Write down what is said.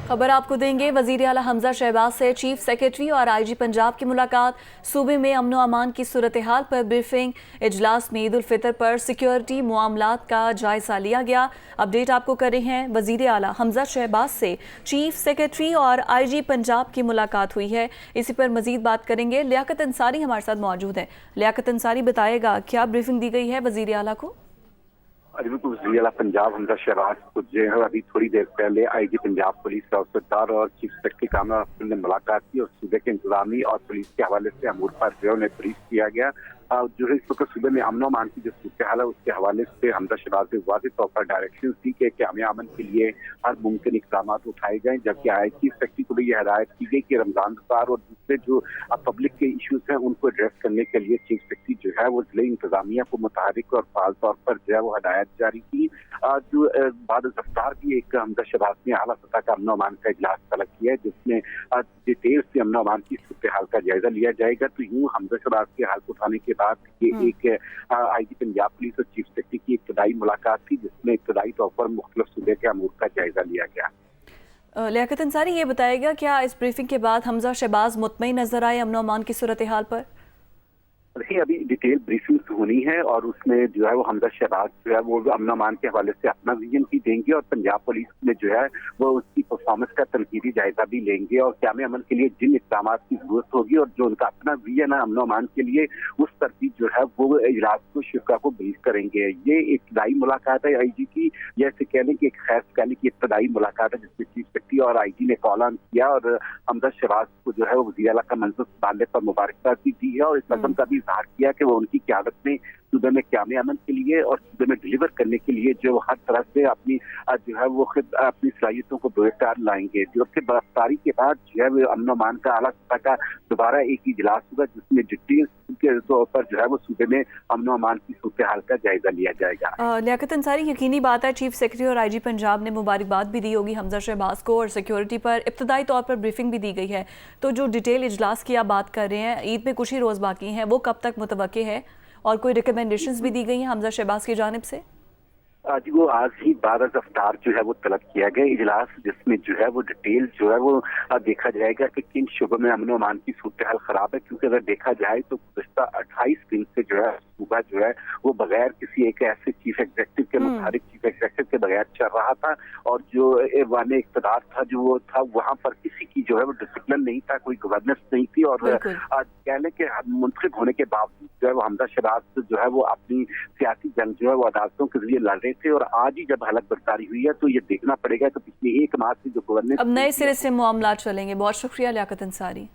खबर आपको देंगे। वजीर आला हमजा शहबाज से चीफ सेक्रेटरी और आईजी पंजाब की मुलाकात। सूबे में अमन व अमान की सूरत हाल पर ब्रीफिंग। इजलास में ईद उल फितर पर सिक्योरिटी मामलात का जायजा लिया गया। अपडेट आपको कर रहे हैं। वजीर आला हमजा शहबाज से चीफ सेक्रेटरी और आईजी पंजाब की मुलाकात हुई है। इसी पर मजीद बात करेंगे। लियाकत अंसारी हमारे साथ मौजूद है। लियाकत अंसारी, बताएगा क्या ब्रीफिंग दी गई है वजीर आला को? वज़ीर आला पंजाब हमजा शहबाज को जो है अभी थोड़ी देर पहले आईजी पंजाब पुलिस का सरदार और चीफ सेक्रेटरी कामरा ने मुलाकात की और सूबे के इंतजामी और पुलिस के हवाले से अमूर पर जो है ब्रीफ किया गया। जो है इस वक्त सूबे में अमन अमान की जो सूरत हाल है उसके हवाले से हमजा शहबाज ने वाज़ेह तौर पर डायरेक्शन दी कि क़याम अमन के लिए हर मुमकिन इक़दाम उठाए जाएं, जबकि चीफ सेक्रेटरी को भी यह हिदायत की गई कि रमजान इफ्तार और दूसरे जो पब्लिक के इशूज हैं उनको एड्रेस करने के लिए चीफ सेक्रेटरी जो है वो जिले इंतजामिया को मुतहरिक और फाल तौर पर जो है वो हिदायत जारी की। जो बाद इफ्तार भी एक हमजा शहबाज ने आला सतह का अमन अमान का इजलास तलब किया है, जिसमें डिटेल से अमन अमान की सूरत हाल का जायजा लिया जाएगा। तो यूँ हमजा शहबाज के हाल को उठाने के बाद ये एक आईजी पंजाब पुलिस और चीफ सेक्रेटरी की इब्तदाई मुलाकात थी, जिसमें इब्तदाई तौर पर मुख्तलिफ सूबे के अमूर का जायजा लिया गया। लियाकत अंसारी, ये बताएगा क्या इस ब्रीफिंग के बाद हमजा शहबाज मुतमईन नजर आए अमन अमान की सूरत हाल पर? देखिए, अभी डिटेल ब्रीफिंग होनी है और उसमें जो है वो हमजा शहबाज जो है वो अमन अमान के हवाले से अपना विजन भी देंगे और पंजाब पुलिस में जो है वो उसकी परफॉर्मेंस का तनकीदी जायजा भी लेंगे और क़याम अमन के लिए जिन इक़दाम की जरूरत होगी और जो उनका अपना विजन है अमन अमान के लिए, उस पर भी जो है वो इजलास को शुरा को ब्रीफ करेंगे। ये इब्तदाई मुलाकात है आईजी की, जैसे कह लें कि एक खैर कहने की इब्तदाई मुलाकात है जिसमें चीफ सेक्रेटरी और आईजी ने कॉल ऑन किया और हमजा शहबाज को जो है वो वज़ीर आला का मंजूर डालने पर मुबारकबाद भी दी है और इस रकम का भी इजहार किया कि वो उनकी क़यादत में सूबे में क़याम अमन के लिए और सूबे में डिलीवर करने के लिए जो हर तरह से अपनी जो है वो खुद अपनी सलाहियतों को बेकार लाएंगे। जो उसके गिरफ्तारी के बाद जो है वो अमन अमान का आला सतह का दोबारा एक इजलास होगा, जिसमें डिटेल के तौर पर जो है वो सूबे में अमन अमान की सूरत हाल का जायजा लिया जाएगा। लियाकत अंसारी, यकीनी बात है चीफ सेक्रेटरी और आईजी पंजाब ने मुबारकबाद भी दी होगी हमजा शहबाज को और सिक्योरिटी पर इब्तदाई तौर पर ब्रीफिंग भी दी गई है। तो जो डिटेल इजलास की आप बात कर रहे हैं, ईद में कुछ ही रोज़ बाकी हैं, वो कब तक मुतवक्के है और कोई रिकमेंडेशंस भी दी गई हैं हमजा शहबाज की जानिब से? आज वो आज ही बाद इफ्तार जो है वो तलब किया गया इजलास, जिसमें जो है वो डिटेल जो है वो देखा जाएगा कि किन शोबों में अमन अमान की सूरत हाल खराब है। क्योंकि अगर देखा जाए तो गुज़श्ता 28 दिन से जो है सूबा जो है वो बगैर किसी एक ऐसे चीफ एग्जीक्यूटिव के मुताबिक चीफ एग्जीक्यूटिव के बगैर चल रहा था और जो वाने इक़्तिदार था जो वो था वहाँ पर किसी की जो है वो डिसिप्लिन नहीं था, कोई गवर्नेंस नहीं थी और कह लें कि मुंतखब होने के बावजूद जो है वो हमजा शहबाज जो है वो अपनी सियासी जंग जो है वो अदालतों के जरिए लड़ रहे थे और आज ही जब हालत बरकरारी हुई है तो ये देखना पड़ेगा कि पिछले एक माह से जो गवर्नेंस अब नए सिरे से मामला चलेंगे। बहुत शुक्रिया लियाकत अंसारी।